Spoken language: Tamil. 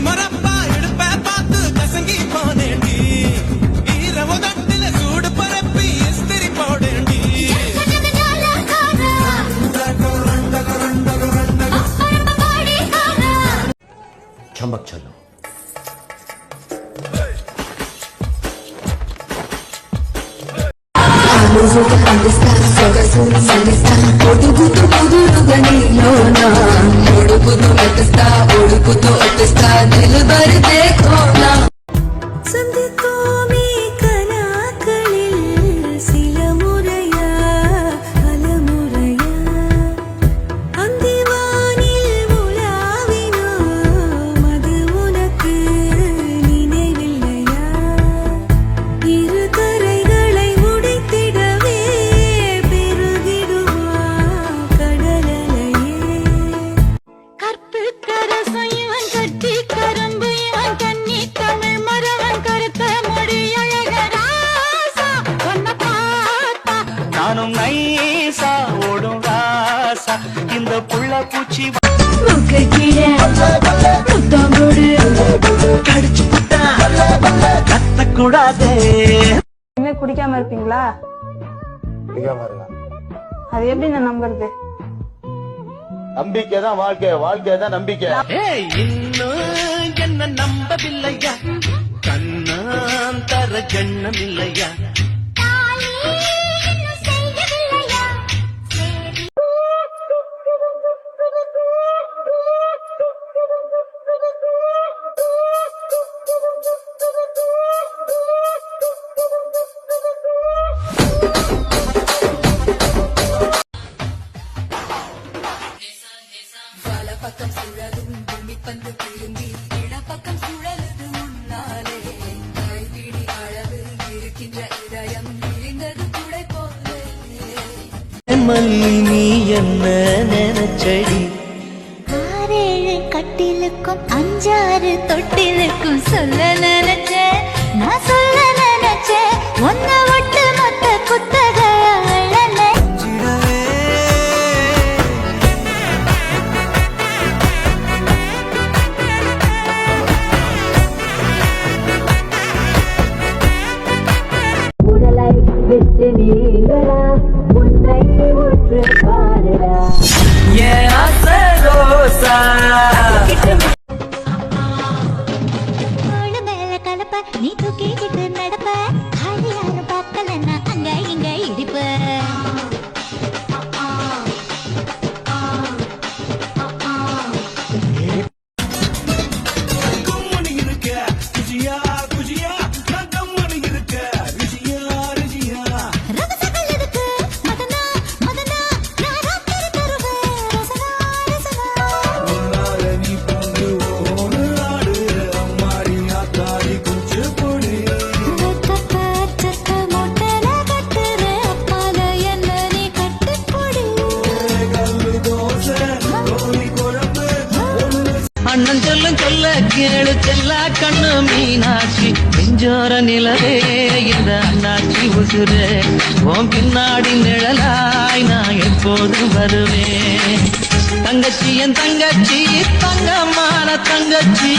மரப்பா எடுப்ப பார்த்து கசங்கி போனேண்டி ஈரவதட்டில சூடு பரப்பி இஸ்திரி போடேண்டி चमक चलो दिल भर देखो ना நானும் நைசா ஓடும் ராசா இந்த புள்ள பூச்சி கடிச்சு புட்டா கத்தக்கூடாதே. குடிக்காம இருப்பீங்களா? அது எப்படி நான் நம்புறது? நம்பிக்கை தான் வாழ்க்கை, வாழ்க்கை தான் நம்பிக்கை. இன்னும் என்ன நம்பவில்லையா? கண்ணாம் தர ஜன்னம் இல்லையா? பக்கம் சுழலும் பூமி பந்து திரும்பி இடப்பக்கம் சுழலுது முன்னாலே கைப்பிடி அளவு இருக்கின்ற இதயம் விரிந்தது துடை போலே. மல்லி நீ என்ன நினைச்சடி? 6 கட்டிலுக்கும் 5 தொட்டிலுக்கும் சொல்ல நினைச்சேன், நான் சொல்ல நினைச்சேன். ஒன்ன விட்டு மொத்த குத்தக விட்டு நீங்களா உன்னை ஊற்று பாருடா ஏன் ஆசை ரோசா மேல கலப்ப நீ தூக்கிக்கிட்டு நடப்ப ஆளு யாரும் பார்க்கலன்னா அங்க இங்க இடிப்ப அண்ணன் சொல்லும் சொல்ல கேளு செல்லா கண்ணு மீனாட்சி நெஞ்சோர நிலவே இந்த அண்ணாச்சி உசுரே உன் பின்னாடி நிழலாய் நான் எப்போதும் வருவேன். தங்கச்சி என் தங்கச்சி தங்கமான தங்கச்சி.